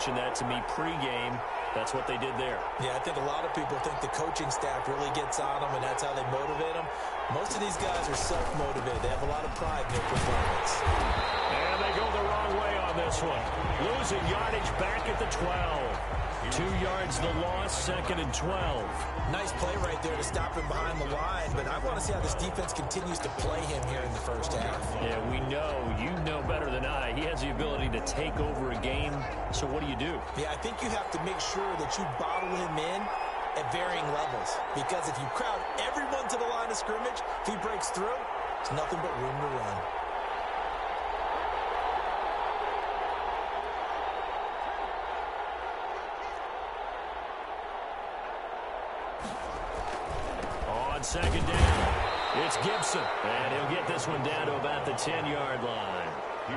mentioned that to me pregame. That's what they did there. Yeah, I think a lot of people think the coaching staff really gets on them, and that's how they motivate them. Most of these guys are self-motivated. They have a lot of pride in their performance. And they go the wrong way on this one. Losing yardage back at the 12. 2 yards the loss, 2nd and 12. Nice play right there to stop him behind the line, but I want to see how this defense continues to play him here in the first half. Yeah, we know. You know better than I. He has the ability to take over a game, so what do you do? Yeah, I think you have to make sure that you bottle him in at varying levels, because if you crowd everyone to the line of scrimmage, if he breaks through, it's nothing but room to run. On 2nd down, it's Gibson, and he'll get this one down to about the 10-yard line.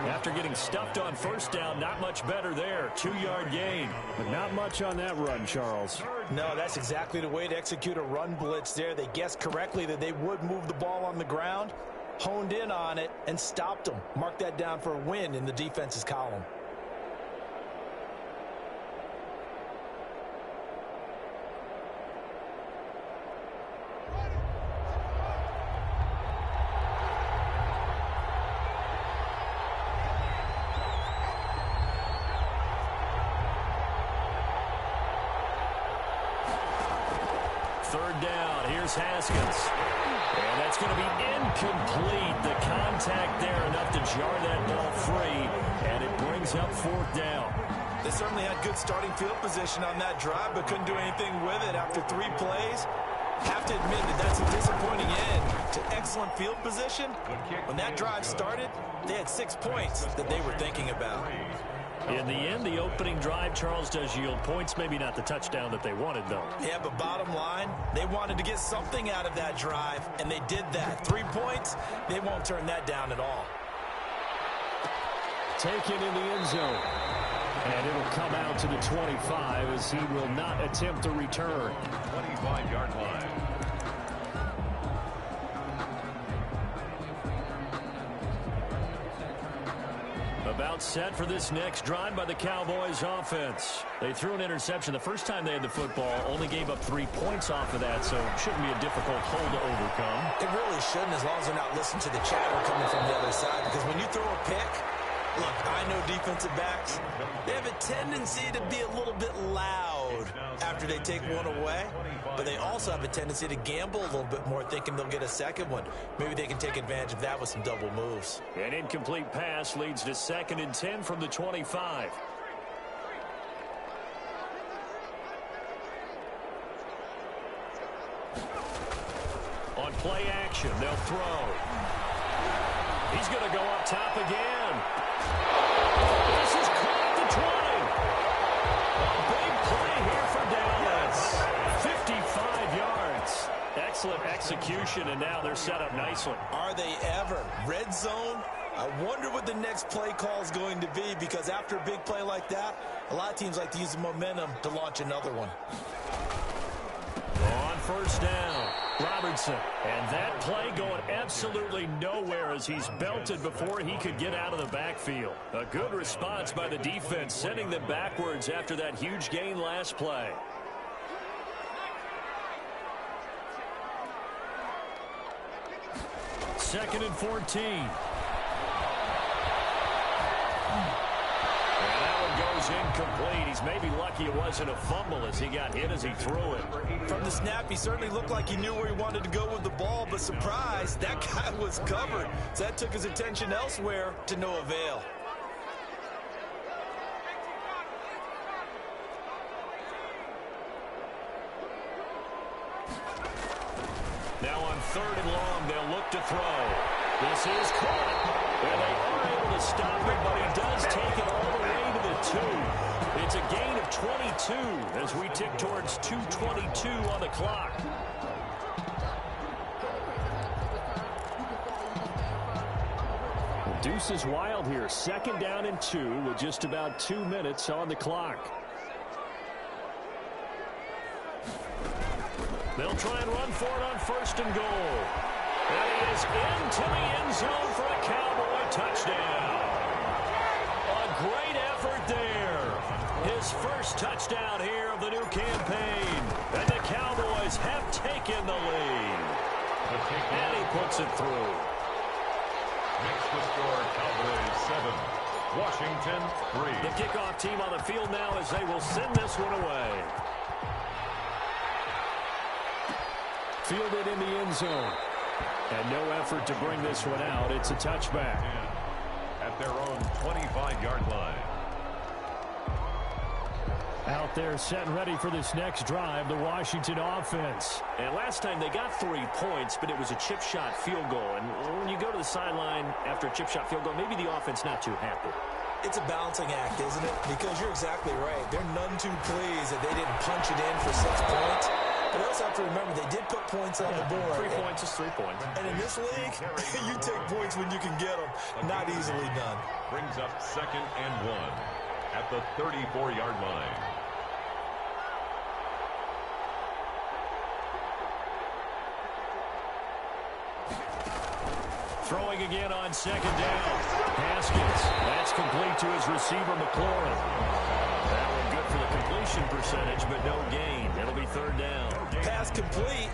After getting stuffed on 1st down, not much better there. 2-yard gain. But not much on that run, Charles. No, that's exactly the way to execute a run blitz there. They guessed correctly that they would move the ball on the ground, honed in on it, and stopped them. Mark that down for a win in the defense's column. Down. Here's Haskins. And that's going to be incomplete. The contact there enough to jar that ball free. And it brings up 4th down. They certainly had good starting field position on that drive, but couldn't do anything with it after 3 plays. Have to admit that that's a disappointing end to excellent field position. When that drive started, they had 6 points that they were thinking about. In the end, the opening drive, Charles, does yield points. Maybe not the touchdown that they wanted, though. Yeah, but bottom line, they wanted to get something out of that drive, and they did that. 3 points, they won't turn that down at all. Taken in the end zone. And it'll come out to the 25 as he will not attempt a return. 25-yard line. About set for this next drive by the Cowboys offense. They threw an interception the first time they had the football, only gave up 3 points off of that, so it shouldn't be a difficult hole to overcome. It really shouldn't, as long as they're not listening to the chatter coming from the other side, because when you throw a pick, look, I know defensive backs, they have a tendency to be a little bit loud after they take one away, but they also have a tendency to gamble a little bit more, thinking they'll get a second one. Maybe they can take advantage of that with some double moves. An incomplete pass leads to 2nd and 10 from the 25. On play action, they'll throw. He's going to go up top again. This is caught at the 20. A big play here for Dallas. 55 yards. Excellent execution, and now they're set up nicely. Are they ever? Red zone? I wonder what the next play call is going to be, because after a big play like that, a lot of teams like to use the momentum to launch another one. On 1st down, Robertson. And that play going absolutely nowhere as he's belted before he could get out of the backfield. A good response by the defense, sending them backwards after that huge gain last play. Second and 14. Goes incomplete. He's maybe lucky it wasn't a fumble as he got hit as he threw it. From the snap, he certainly looked like he knew where he wanted to go with the ball, but surprise, that guy was covered. So that took his attention elsewhere to no avail. Now on 3rd and long, they'll look to throw. This is caught. And they are able to stop it, but he does take it all the way to the 2. It's a gain of 22 as we tick towards 2:22 on the clock. Deuce is wild here. 2nd down and 2 with just about 2 minutes on the clock. They'll try and run for it on 1st and goal. And he is into the end zone for a Cowboy touchdown. A great effort there. His his first touchdown here of the new campaign. And the Cowboys have taken the lead. And he puts it through. Makes the score Cowboys 7, Washington 3. The kickoff team on the field now as they will send this one away. Fielded in the end zone. And no effort to bring this one out. It's a touchback. At their own 25-yard line. Out there set and ready for this next drive, the Washington offense. And last time they got 3 points, but it was a chip shot field goal. And when you go to the sideline after a chip shot field goal, maybe the offense not too happy. It's a balancing act, isn't it? Because you're exactly right. They're none too pleased that they didn't punch it in for 6 points. But you also have to remember, they did put points on the board. 3 points is 3 points. And in this league, you take points when you can get them. Not easily done. Brings up 2nd and 1 at the 34-yard line. Throwing again on 2nd down. Haskins. That's complete to his receiver, McLaurin. That one good for the completion percentage, but no gain. It'll be 3rd down. Pass complete,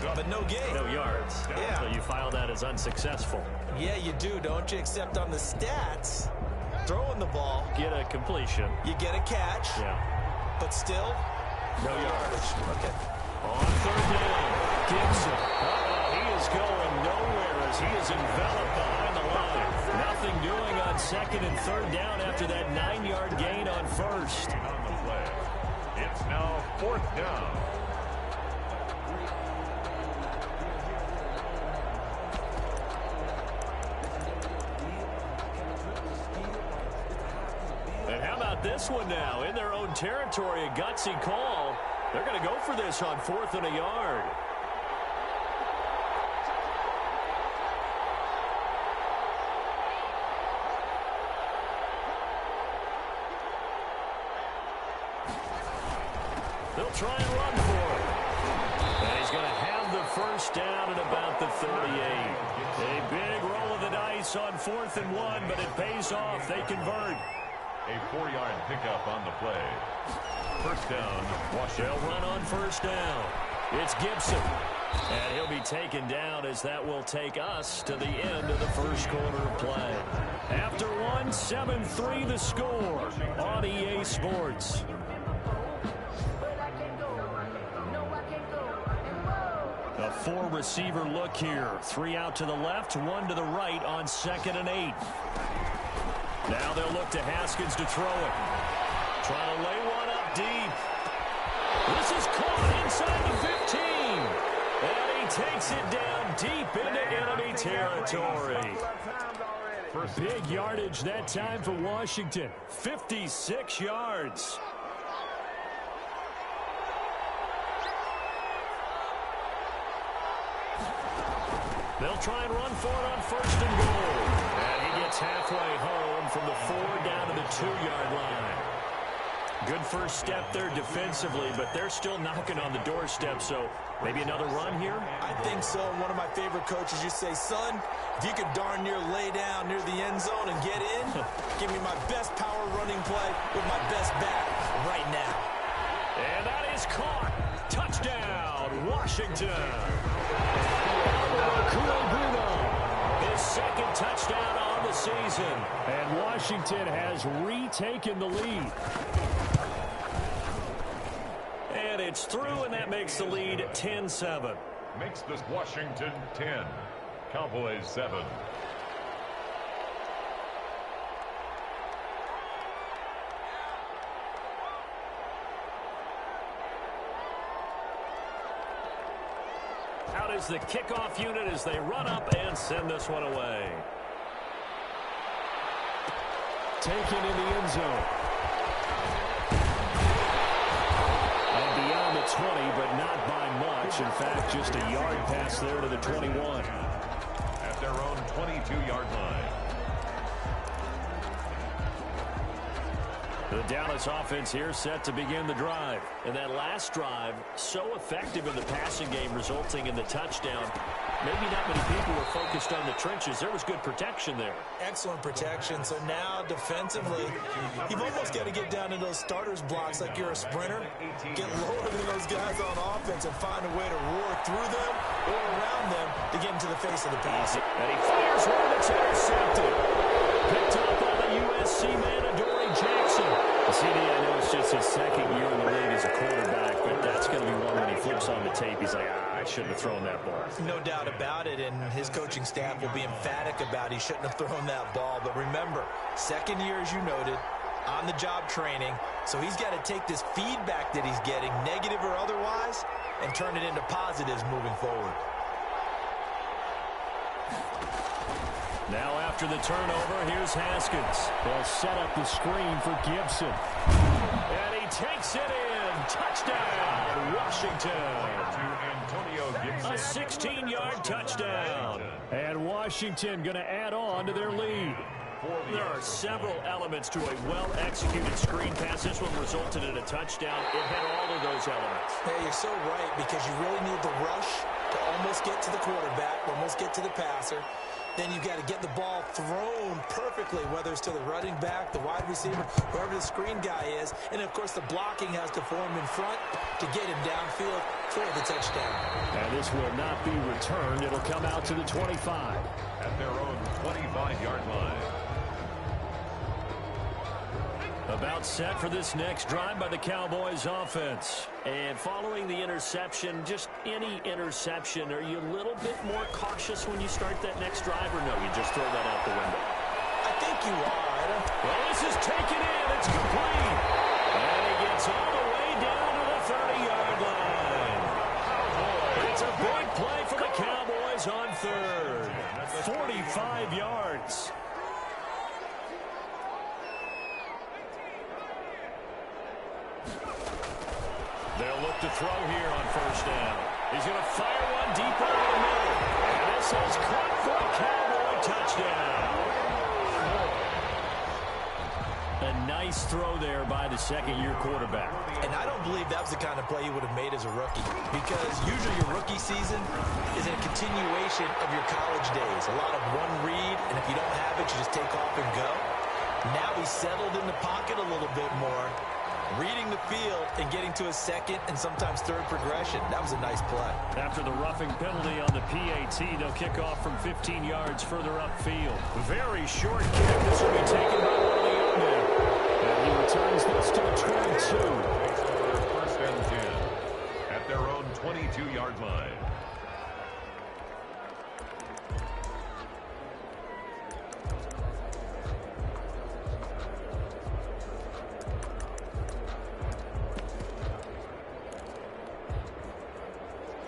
but no gain. No yards. Yeah. So you file that as unsuccessful. Yeah, you do, don't you? Except on the stats, throwing the ball, Get a completion. you get a catch, Yeah. but still, No yardage. Okay. On 3rd down. Gibson. He is going nowhere as he is enveloped behind the line. Nothing doing on 2nd and 3rd down after that 9-yard gain on 1st. On the play. It's now 4th down. And how about this one now? In their own territory, a gutsy call. They're going to go for this on 4th and a yard. They'll try and run for it. And he's going to have the 1st down at about the 38. A big roll of the dice on 4th and 1, but it pays off. They convert. A 4-yard pickup on the play. 1st down, Washington. They'll run on 1st down. It's Gibson. And he'll be taken down as that will take us to the end of the 1st quarter of play. After 1, 7-3 the score on EA Sports. A 4-receiver look here. 3 out to the left, 1 to the right on 2nd and 8. Now they'll look to Haskins to throw it. Trying to lay one up deep. This is caught inside the 15. And he takes it down deep into enemy territory. Big yardage that time for Washington. 56 yards. They'll try and run for it on 1st and goal. And he gets halfway home from the 4 down to the 2-yard line. Good first step there defensively, but they're still knocking on the doorstep, so maybe another run here? I think so. One of my favorite coaches, you say, son, if you could darn near lay down near the end zone and get in, give me my best power running play with my best back right now. And that is caught. Touchdown, Washington. His 2nd touchdown on the season. And Washington has retaken the lead. And it's through, and that makes the lead 10-7. Makes this Washington 10, Cowboys 7. Out is the kickoff unit as they run up and send this one away. Taken in the end zone. And beyond the 20, but not by much. In fact, just a yard pass there to the 21. At their own 22-yard line. The Dallas offense here set to begin the drive. And that last drive, so effective in the passing game, resulting in the touchdown. Maybe not many people were focused on the trenches. There was good protection there. Excellent protection. So now defensively, you've almost got to get down to those starters blocks like you're a sprinter. Get lower than those guys on offense and find a way to roar through them or around them to get into the face of the pass. And he fires one that's intercepted. Picked up by the USC man, Adoree Jackson. CD, I know it's just his second year in the league as a quarterback, but that's going to be one when he flips on the tape. He's like, I shouldn't have thrown that ball. No doubt about it, and his coaching staff will be emphatic about he shouldn't have thrown that ball. But remember, second year, as you noted, on-the-job training, so he's got to take this feedback that he's getting, negative or otherwise, and turn it into positives moving forward. Now after the turnover, here's Haskins. They'll set up the screen for Gibson. And he takes it in. Touchdown, Washington. A 16-yard touchdown. And Washington going to add on to their lead. There are several elements to a well-executed screen pass. This one resulted in a touchdown. It had all of those elements. Hey, you're so right, because you really need the rush to almost get to the quarterback, almost get to the passer. Then you've got to get the ball thrown perfectly, whether it's to the running back, the wide receiver, whoever the screen guy is. And, of course, the blocking has to form in front to get him downfield for the touchdown. And this will not be returned. It'll come out to the 25. At their own 25-yard line. About set for this next drive by the Cowboys offense. And following the interception, just any interception, are you a little bit more cautious when you start that next drive, or no, you just throw that out the window? I think you are. Well, this is taken in. It's complete. And he gets all the way down to the 30-yard line. It's a big play for the Cowboys on third. 45 yards. They'll look to throw here on first down. He's going to fire one deep over the middle. And this is caught for a Cowboy touchdown. A nice throw there by the second-year quarterback. And I don't believe that was the kind of play he would have made as a rookie, because usually your rookie season is a continuation of your college days. A lot of one read, and if you don't have it, you just take off and go. Now he's settled in the pocket a little bit more, reading the field and getting to a second and sometimes third progression. That was a nice play. After the roughing penalty on the PAT, they'll kick off from 15 yards further upfield. Very short kick. This will be taken by one of the young men. And he returns this to the 22. First and 10 at their own 22-yard line.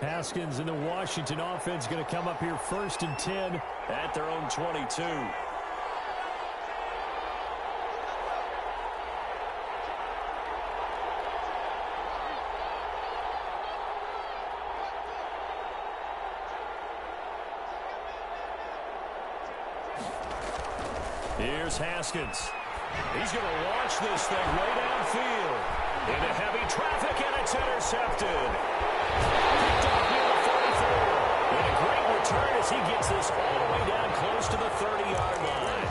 Haskins and the Washington offense going to come up here first and 10 at their own 22. Here's Haskins. He's going to launch this thing way downfield. Into heavy traffic, and it's intercepted. Picked up near the 44. And a great return as he gets this all the way down close to the 30-yard line.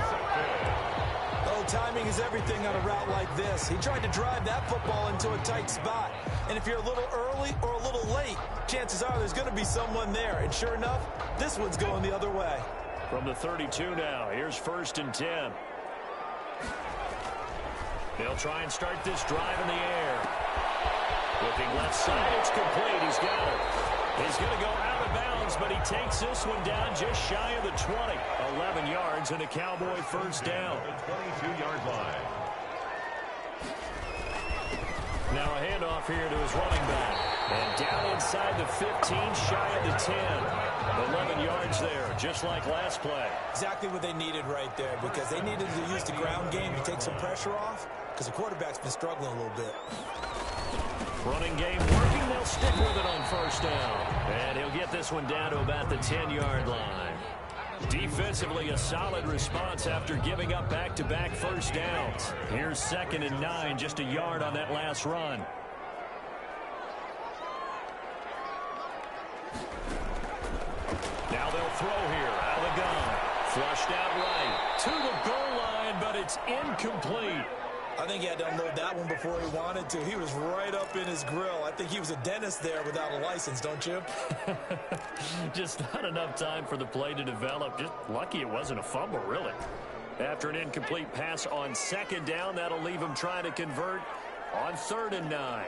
Oh, timing is everything on a route like this. He tried to drive that football into a tight spot. And if you're a little early or a little late, chances are there's going to be someone there. And sure enough, this one's going the other way. From the 32 now, here's first and 10. They'll try and start this drive in the air. Looking left side, it's complete. He's got it. He's going to go out of bounds, but he takes this one down just shy of the 20. 11 yards and a Cowboy first down. The 22-yard line. Now a handoff here to his running back. And down inside the 15, shy of the 10. 11 yards there, just like last play. Exactly what they needed right there, because they needed to use the ground game to take some pressure off, because the quarterback's been struggling a little bit. Running game working. They'll stick with it on first down. And he'll get this one down to about the 10-yard line. Defensively, a solid response after giving up back-to-back first downs. Here's 2nd and 9, just a yard on that last run. Now they'll throw here out of the gun. Flushed out right to the goal line, but it's incomplete. I think he had to unload that one before he wanted to. He was right up in his grill. I think he was a dentist there without a license, don't you? Just not enough time for the play to develop. Just lucky it wasn't a fumble, really. After an incomplete pass on 2nd down, that'll leave him trying to convert on 3rd and 9.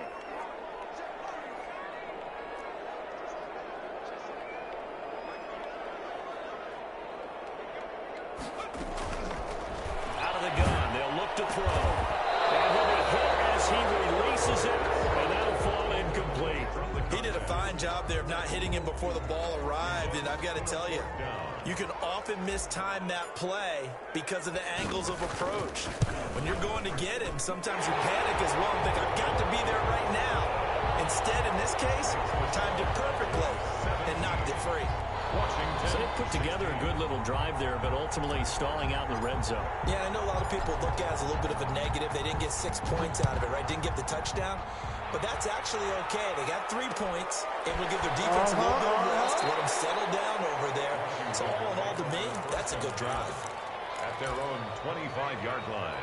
Out of the gun, they'll look to throw. And he'll be hit as he releases it, and that'll fall incomplete. He did a fine job there of not hitting him before the ball arrived, and I've got to tell you, you can often mistime that play because of the angles of approach. When you're going to get him, sometimes you panic as well and think, I've got to be there right now. Instead, in this case, timed it perfectly and knocked it free. So they put together a good little drive there, but ultimately stalling out in the red zone. Yeah, I know a lot of people look at it as a little bit of a negative. They didn't get 6 points out of it, right? Didn't get the touchdown. But that's actually okay. They got 3 points, and we'll give their defense a little bit of rest, let them settle down over there. So all in all, to me, that's a good drive. At their own 25-yard line.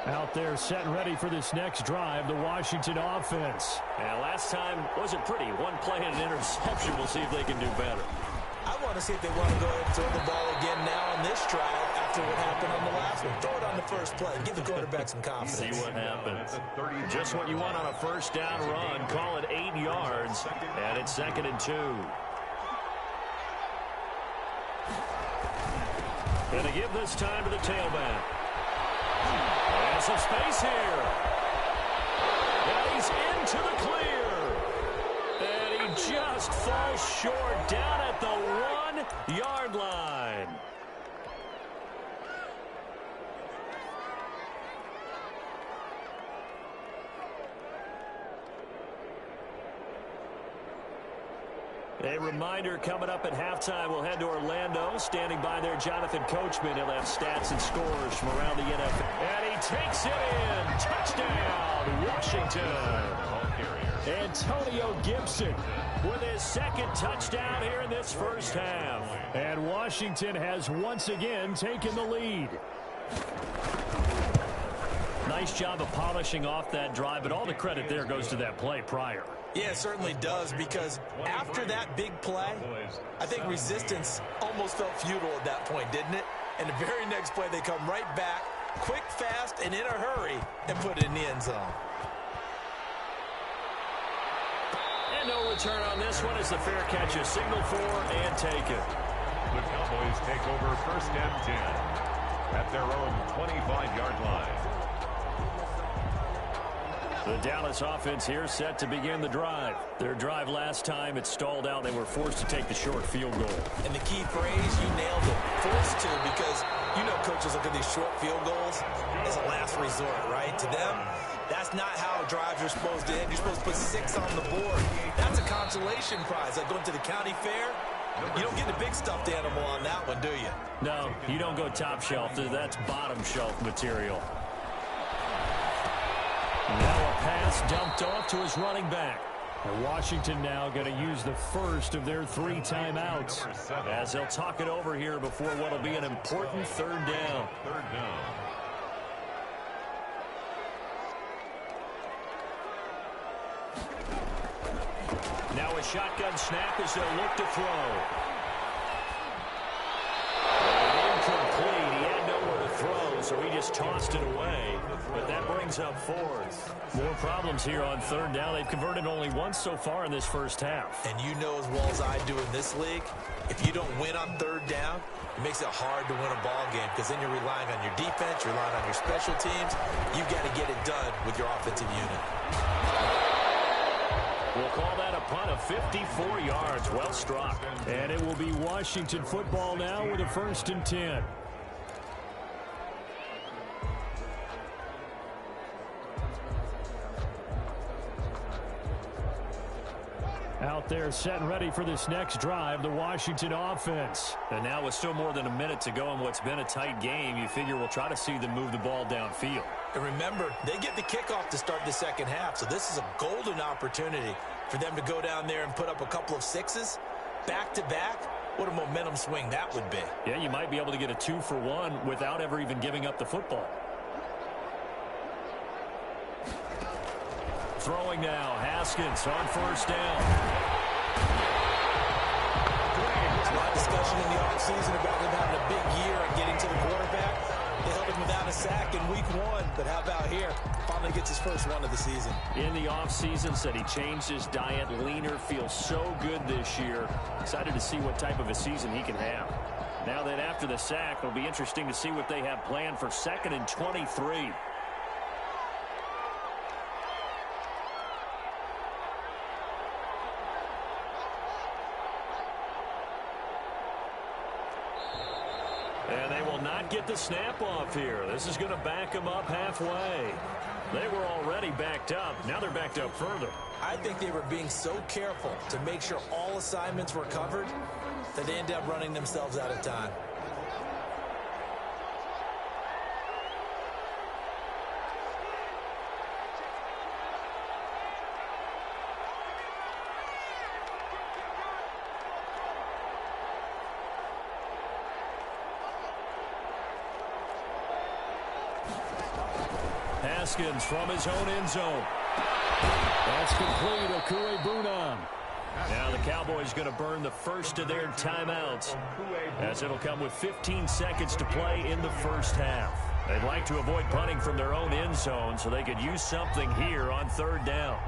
Out there set and ready for this next drive, the Washington offense. And last time wasn't pretty. One play and an interception. We'll see if they can do better. I want to see if they want to go ahead and throw the ball again now on this drive after what happened on the last one. Throw it on the first play. Give the quarterback some confidence. See what happens. Just what you want on a first down run. Call it 8 yards, and it's 2nd and 2. And to give this time to the tailback. There's some space here. And he's into the clear. And he just falls short down at the 1-yard line. A reminder coming up at halftime, we'll head to Orlando. Standing by there, Jonathan Coachman. He'll have stats and scores from around the NFL. And he takes it in. Touchdown, Washington. Antonio Gibson with his 2nd touchdown here in this first half. And Washington has once again taken the lead. Nice job of polishing off that drive, but all the credit there goes to that play prior. Yeah, it certainly does, because after that big play, I think resistance almost felt futile at that point, didn't it? And the very next play, they come right back, quick, fast, and in a hurry, and put it in the end zone. And no return on this one as the fair catch is signaled for and taken. The Cowboys take over 1st and 10 at their own 25-yard line. The Dallas offense here set to begin the drive. Their drive last time, it stalled out. They were forced to take the short field goal. And the key phrase, you nailed it, forced to, because you know coaches look at these short field goals as a last resort, right? To them, that's not how drives are supposed to end. You're supposed to put 6 on the board. That's a consolation prize, like going to the county fair. You don't get the big stuffed animal on that one, do you? No, you don't go top shelf. That's bottom shelf material. Now a pass dumped off to his running back. And Washington now going to use the first of their 3 timeouts as they'll talk it over here before what will be an important 3rd down. 3rd down. Now a shotgun snap as they'll look to throw. Incomplete. He had nowhere to throw, so he just tossed it away. But that brings up 4th. More problems here on 3rd down. They've converted only once so far in this first half. And you know as well as I do in this league, if you don't win on 3rd down, it makes it hard to win a ball game, because then you're relying on your defense, you're relying on your special teams. You've got to get it done with your offensive unit. We'll call that a punt of 54 yards. Well struck. And it will be Washington football now with a 1st and 10. Out there set and ready for this next drive, the Washington offense. And now with still more than a minute to go in what's been a tight game, you figure we'll try to see them move the ball downfield. And remember, they get the kickoff to start the second half, so this is a golden opportunity for them to go down there and put up a couple of sixes back-to-back. What a momentum swing that would be. Yeah, you might be able to get a 2-for-1 without ever even giving up the football. Throwing now, Haskins on first down. There's a lot of discussion in the offseason about him having a big year and getting to the quarterback. They held him without a sack in week 1, but how about here? Finally gets his first one of the season. In the offseason, said he changed his diet, leaner, feels so good this year. Excited to see what type of a season he can have. Now that after the sack, it'll be interesting to see what they have planned for 2nd and 23. And they will not get the snap off here. This is going to back them up halfway. They were already backed up. Now they're backed up further. I think they were being so careful to make sure all assignments were covered that they ended up running themselves out of time. Haskins from his own end zone. That's complete. Okuegbunam. Now the Cowboys going to burn the first of their timeouts, as it'll come with 15 seconds to play in the first half. They'd like to avoid punting from their own end zone so they could use something here on 3rd down.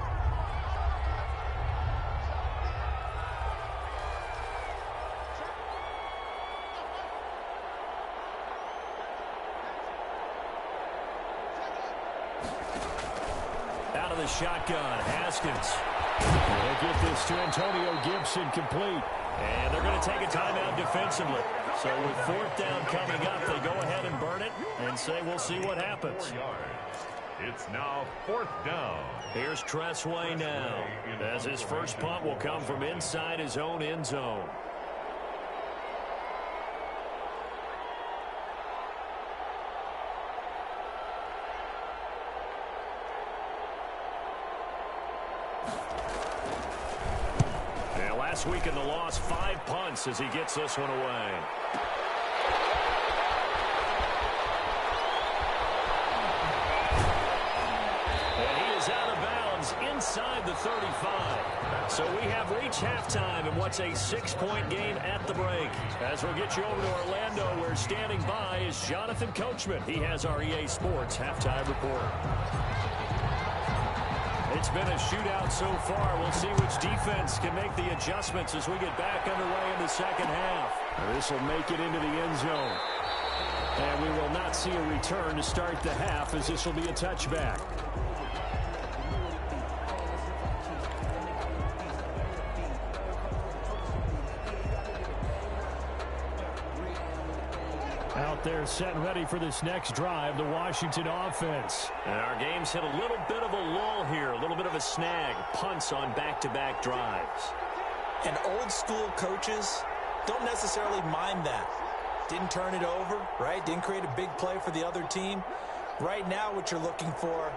Out of the shotgun, Haskins. They get this to Antonio Gibson complete. And they're going to take a timeout defensively. So with 4th down coming up, they go ahead and burn it and say we'll see what happens. It's now 4th down. Here's Tressway now, as his first punt will come from inside his own end zone. Last week in the loss, 5 punts as he gets this one away. And he is out of bounds inside the 35. So we have reached halftime in what's a 6-point game at the break. As we'll get you over to Orlando, where standing by is Jonathan Coachman. He has our EA Sports halftime report. It's been a shootout so far. We'll see which defense can make the adjustments as we get back underway in the second half. This will make it into the end zone. And we will not see a return to start the half, as this will be a touchback. Out there set and ready for this next drive, the Washington offense. And our game's hit a little bit of a lull here, a little bit of a snag. Punts on back-to-back drives. And old school coaches don't necessarily mind that. Didn't turn it over, right? Didn't create a big play for the other team. Right now what you're looking for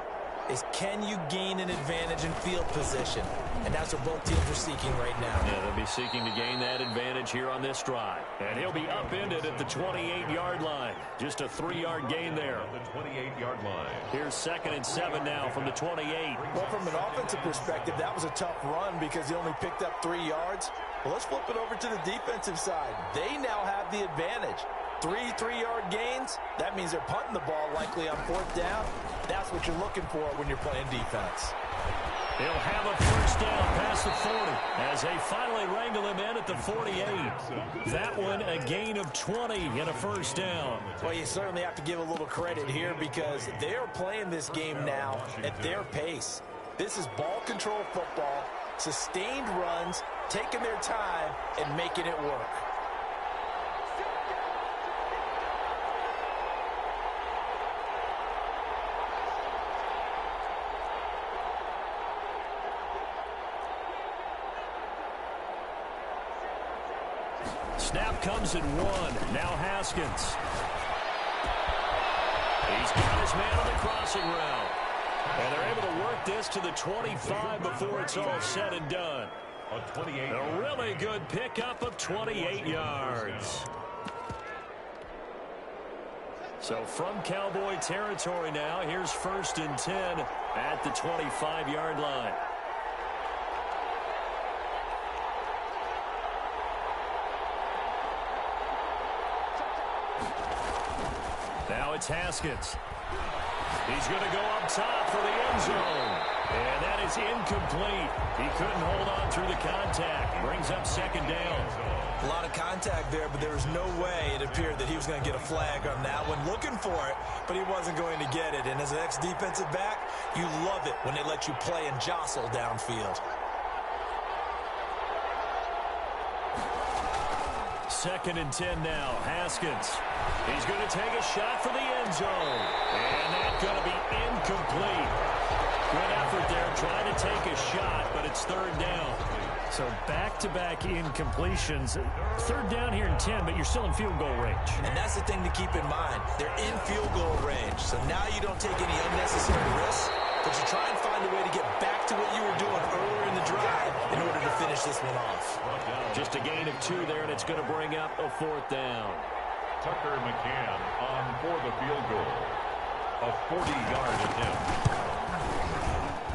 is, can you gain an advantage in field position? And that's what both teams are seeking right now. Yeah, they'll be seeking to gain that advantage here on this drive. And he'll be upended at the 28-yard line. Just a 3-yard gain there. The 28-yard line. Here's 2nd and 7 now from the 28. Well, from an offensive perspective, that was a tough run because he only picked up 3 yards. Well, let's flip it over to the defensive side. They now have the advantage. 3-3-yard gains, that means they're punting the ball likely on 4th down. That's what you're looking for when you're playing defense. He'll have a first down past the 40 as they finally wrangle him in at the 48. That one a gain of 20 and a first down. Well, you certainly have to give a little credit here because they're playing this game now at their pace. This is ball control football, sustained runs, taking their time and making it work. Snap comes at 1. Now Haskins. He's got his man on the crossing route. And they're able to work this to the 25 before it's all said and done. A really good pickup of 28 yards. So from Cowboy territory now, here's 1st and 10 at the 25-yard line. Now it's Haskins. He's going to go up top for the end zone. And that is incomplete. He couldn't hold on through the contact. Brings up 2nd down. A lot of contact there, but there was no way it appeared that he was going to get a flag on that one. Looking for it, but he wasn't going to get it. And as an ex-defensive back, you love it when they let you play and jostle downfield. 2nd and 10 now. Haskins. He's going to take a shot for the end zone. And that's going to be incomplete. Good effort there trying to take a shot, but it's 3rd down. So back-to-back incompletions. 3rd down here in 10, but you're still in field goal range. And that's the thing to keep in mind. They're in field goal range. So now you don't take any unnecessary risks, but you try and find a way to get back to what you were doing earlier in the drive in order to finish this one off. Just a gain of 2 there, and it's going to bring up a 4th down. Tucker McCann on for the field goal. A 40-yard attempt.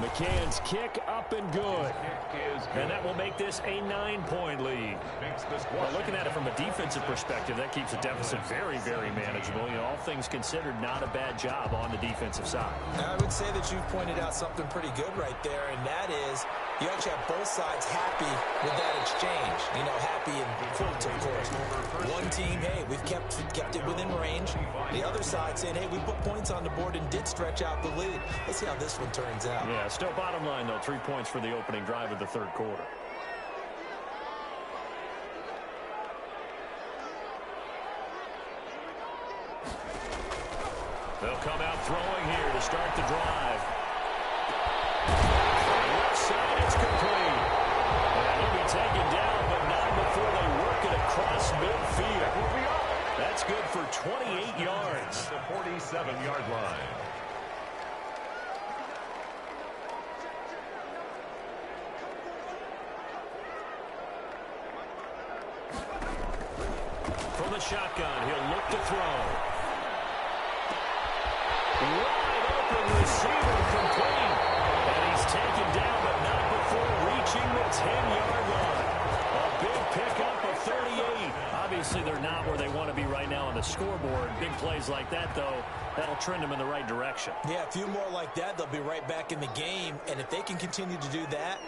McCann's kick up and good. And that will make this a 9-point lead. Well, looking at it from a defensive perspective, that keeps the deficit very, very manageable. You know, all things considered, not a bad job on the defensive side. I would say that you've pointed out something pretty good right there, and that is you actually have both sides happy with that exchange. You know, happy in quotes, of course. One team, hey, we've kept it within range. The other side saying, hey, we put points on the board and did stretch out the lead. Let's see how this one turns out. Yeah, still bottom line, though, 3 points for the opening drive of the 3rd quarter. They'll come out throwing here to start the drive. Left side, it's complete. And he'll be taken down, but not before they work it across midfield. That's good for 28 yards. The 47-yard line. From the shotgun, he'll look to throw. Wide open receiver complete. And he's taken down, but not before reaching the 10-yard line. A big pickup of 38. Obviously, they're not where they want to be right now on the scoreboard. Big plays like that, though, that'll trend them in the right direction. Yeah, a few more like that, they'll be right back in the game. And if they can continue to do that,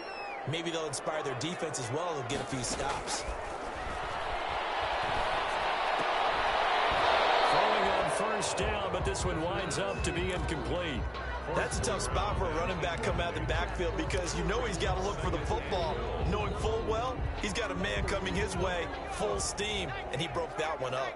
maybe they'll inspire their defense as well. They'll get a few stops. Throwing on 1st down, but this one winds up to be incomplete. That's a tough spot for a running back coming out of the backfield because you know he's got to look for the football. Knowing full well, he's got a man coming his way, full steam, and he broke that one up.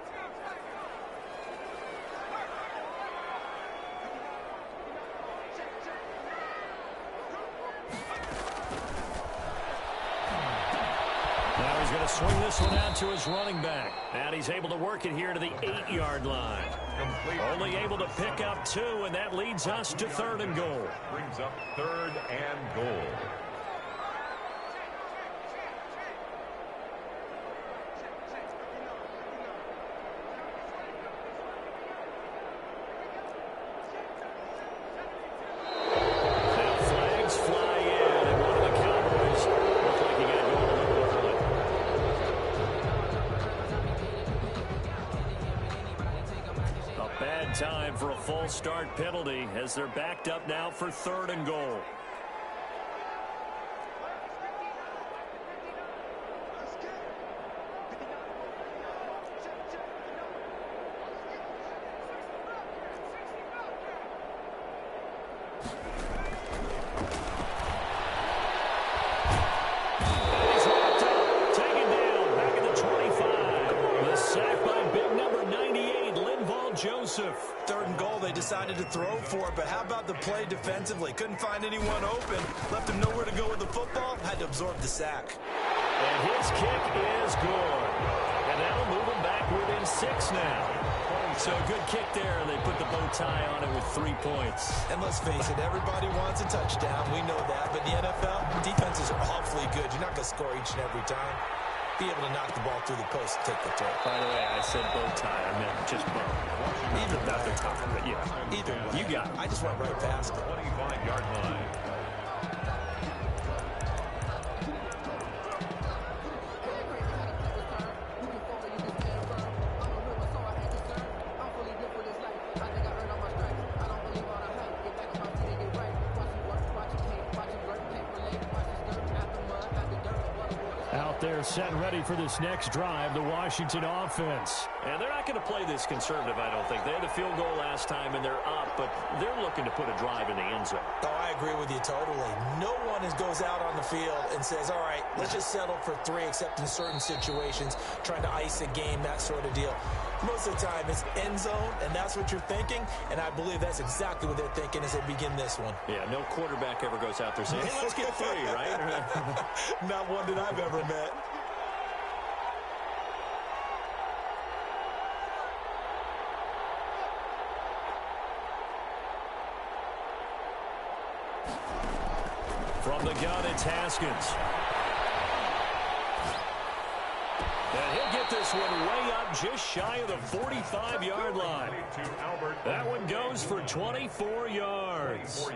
Now he's going to swing this one out to his running back. And he's able to work it here to the 8-yard line. Only able to pick up 2, and that leads us to 3rd and goal. Brings up 3rd and goal. Now flags fly in, and one of the Cowboys look like he got going a little early. A bad time for a false start penalty as they're backed up now for 3rd and goal. He's wrapped up, taken down, back at the 25. The sack by big number 98, Linval Joseph. 3rd and goal, they decided to throw for it, but how about the play defensively? Couldn't find anyone open, left him nowhere to go with the football, had to absorb the sack. And his kick is good. And that'll move them back within 6 now. So a good kick there. They put the bow tie on it with 3 points. And let's face it, everybody wants a touchdown. We know that. But in the NFL, defenses are awfully good. You're not going to score each and every time. Be able to knock the ball through the post and take the throw. By the way, I said bow tie. I meant just bow. Either not the tie, but yeah. Either way. You got it. I just went right past it. 25-yard line. They're set ready for this next drive, the Washington offense. And they're not going to play this conservative, I don't think. They had a field goal last time, and they're up, but they're looking to put a drive in the end zone. Oh, I agree with you totally. No one goes out on the field and says, all right, let's just settle for 3, except in certain situations, trying to ice a game, that sort of deal. Most of the time, it's end zone, and that's what you're thinking, and I believe that's exactly what they're thinking as they begin this one. Yeah, no quarterback ever goes out there saying, hey, let's get 3, right? Not one that I've ever met. From the gun, it's Haskins. And he'll get this one way up just shy of the 45-yard line. That one goes for 24 yards.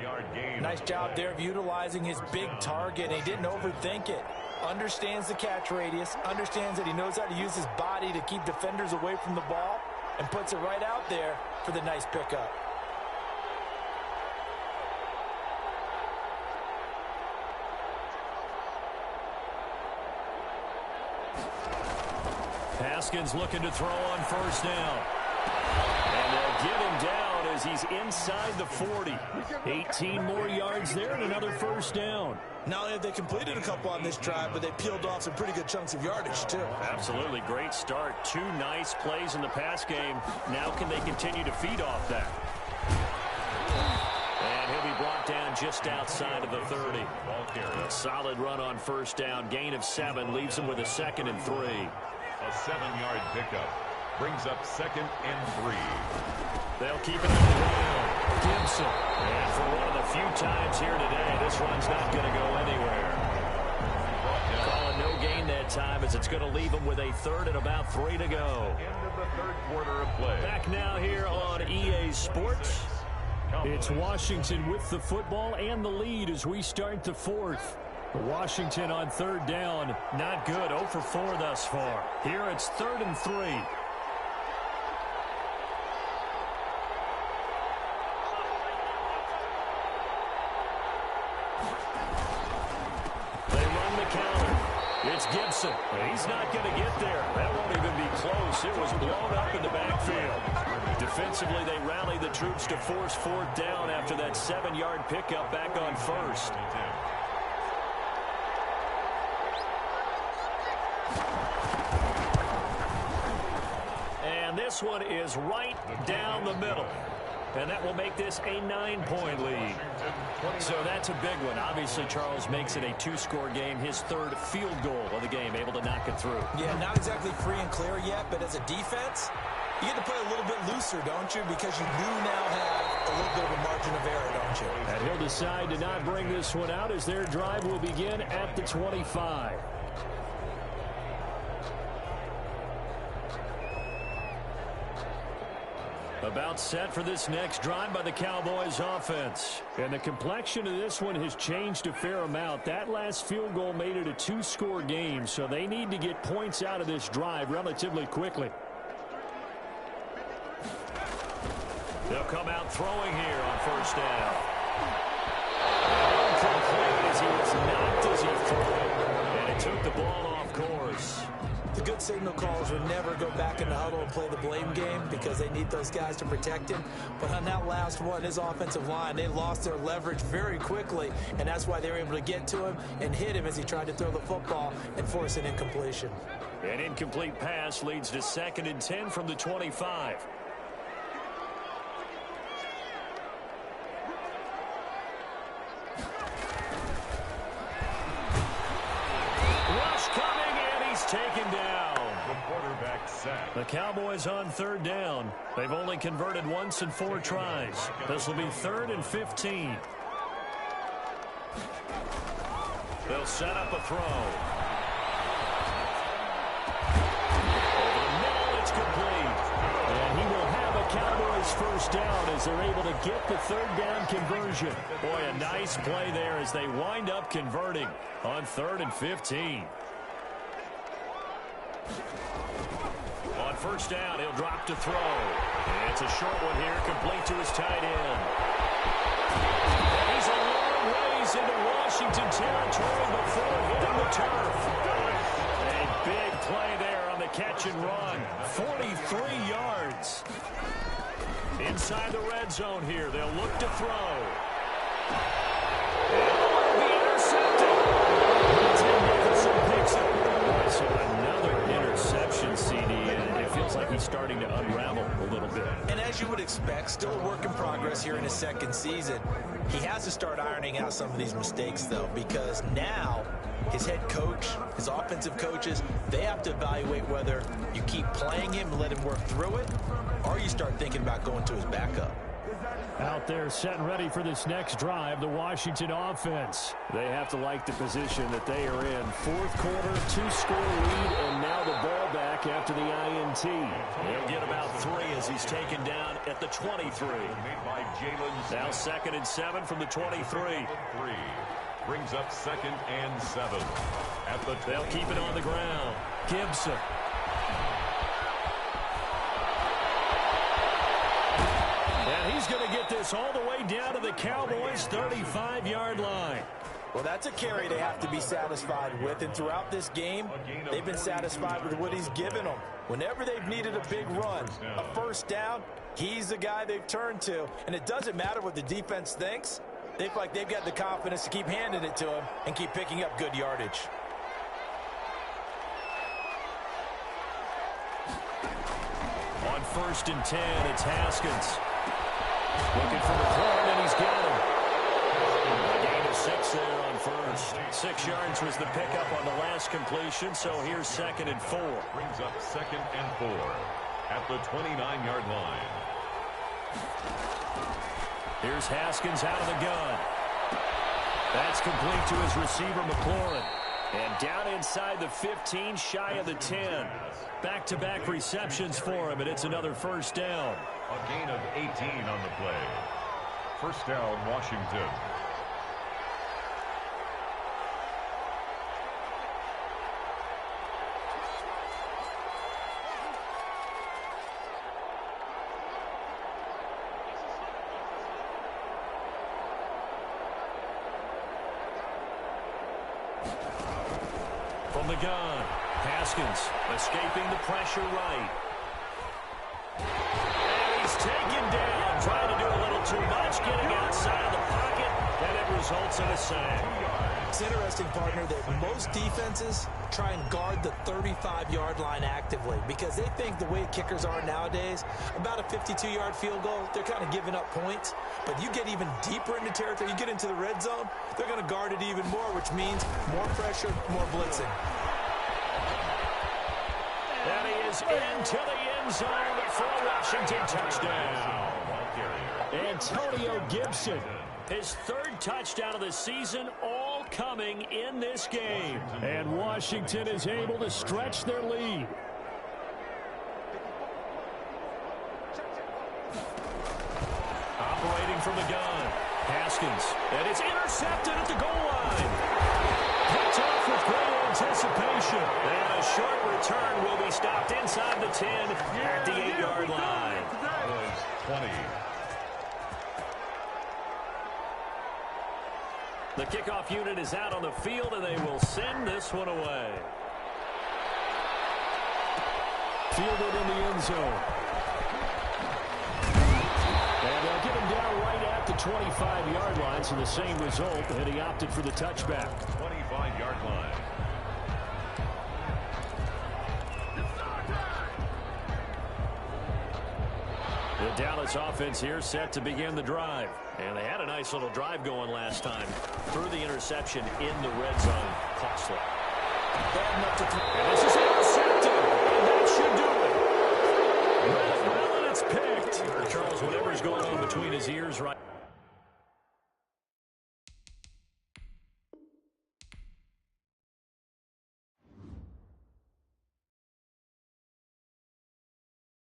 Nice job there of utilizing his big target. He didn't overthink it. Understands the catch radius, understands that he knows how to use his body to keep defenders away from the ball, and puts it right out there for the nice pickup. Haskins looking to throw on first down. And they'll get him down as he's inside the 40. 18 more yards there and another first down. Not only have they completed a couple on this drive, but they peeled off some pretty good chunks of yardage, too. Absolutely. Great start. 2 nice plays in the pass game. Now can they continue to feed off that? And he'll be brought down just outside of the 30. A solid run on first down. Gain of 7 leaves him with a 2nd and 3. A 7-yard pickup brings up 2nd and 3. They'll keep it on the ground. Gibson. And for one of the few times here today, this run's not going to go anywhere. Calling no gain that time as it's going to leave him with a 3rd and about 3 to go. End of the 3rd quarter of play. Back now here on EA Sports. It's Washington with the football and the lead as we start the 4th. Washington on 3rd down. Not good. 0 for 4 thus far. Here it's 3rd and 3. They run the counter. It's Gibson. He's not going to get there. That won't even be close. It was blown up in the backfield. Defensively, they rally the troops to force 4th down after that 7-yard pickup back on first. And this one is right down the middle. And that will make this a 9-point lead. So that's a big one. Obviously, Charles makes it a 2-score game. His 3rd field goal of the game, able to knock it through. Yeah, not exactly free and clear yet, but as a defense, you get to play a little bit looser, don't you? Because you do now have a little bit of a margin of error, don't you? And he'll decide to not bring this one out as their drive will begin at the 25. About set for this next drive by the Cowboys offense. And the complexion of this one has changed a fair amount. That last field goal made it a 2-score game, so they need to get points out of this drive relatively quickly. They'll come out throwing here on first down. Incomplete as he was knocked as he threw it. And it took the ball off course. The good signal calls would never go back in the huddle and play the blame game because they need those guys to protect him. But on that last one, his offensive line, they lost their leverage very quickly, and that's why they were able to get to him and hit him as he tried to throw the football and force an incompletion. An incomplete pass leads to 2nd and 10 from the 25. taken down. The quarterback sack. The Cowboys on third down. They've only converted once in 4 tries. This will be 3rd and 15. They'll set up a throw. Over the middle, it's complete. And he will have a Cowboys first down as they're able to get the 3rd down conversion. Boy, a nice play there as they wind up converting on 3rd and 15. On first down, he'll drop to throw. And it's a short one here, complete to his tight end. And he's a long ways into Washington territory before hitting the turf. A big play there on the catch and run. 43 yards. Inside the red zone here, they'll look to throw. And it'll be intercepted. Tim Nicholson picks it. So another interception, CD, and it feels like he's starting to unravel a little bit. And as you would expect, still a work in progress here in his 2nd season. He has to start ironing out some of these mistakes, though, because now his head coach, his offensive coaches, they have to evaluate whether you keep playing him and let him work through it, or you start thinking about going to his backup. Out there set and ready for this next drive, the Washington offense. They have to like the position that they are in. 4th quarter, 2-score lead, and now the ball back after the INT. He'll get about 3 as he's taken down at the 23. Now 2nd and 7 from the 23. Brings up 2nd and 7. At the 20. They'll keep it on the ground. Gibson. And he's going to get this all the way down to the Cowboys' 35-yard line. Well, that's a carry they have to be satisfied with, and throughout this game, they've been satisfied with what he's given them. Whenever they've needed a big run, a first down, he's the guy they've turned to. And it doesn't matter what the defense thinks. They feel like they've got the confidence to keep handing it to him and keep picking up good yardage. On 1st and 10, it's Haskins. Looking for McLaurin, and he's got him. A gain of 6 there on first. 6 yards was the pickup on the last completion, so here's 2nd and 4. Brings up 2nd and 4 at the 29-yard line. Here's Haskins out of the gun. That's complete to his receiver, McLaurin. And down inside the 15, shy of the 10. Back-to-back receptions for him, and it's another first down. A gain of 18 on the play. First down, Washington. From the gun, Haskins escaping the pressure right. And he's taken down, trying to do a little too much, getting outside of the pocket, and it results in a sack. It's interesting, partner, that most defenses try and guard the 35-yard line actively because they think the way kickers are nowadays, about a 52-yard field goal, they're kind of giving up points. But you get even deeper into territory, you get into the red zone, they're going to guard it even more, which means more pressure, more blitzing. And he is into the end zone for a Washington touchdown. Antonio Gibson, his 3rd touchdown of the season, all coming in this game. And Washington is able to stretch their lead. Operating from the gun, Haskins, and it's intercepted at the goal line. Picked off with great anticipation. And a short return will be stopped inside the 10 at the 8-yard line. That was 20. The kickoff unit is out on the field, and they will send this one away. Fielded in the end zone. And they'll get him down right at the 25-yard line, so the same result, and he opted for the touchback. 25-yard line. The Dallas offense here set to begin the drive. And they had a nice little drive going last time. Threw the interception in the red zone. Costly. And this is it. Charles, whatever's going on between his ears right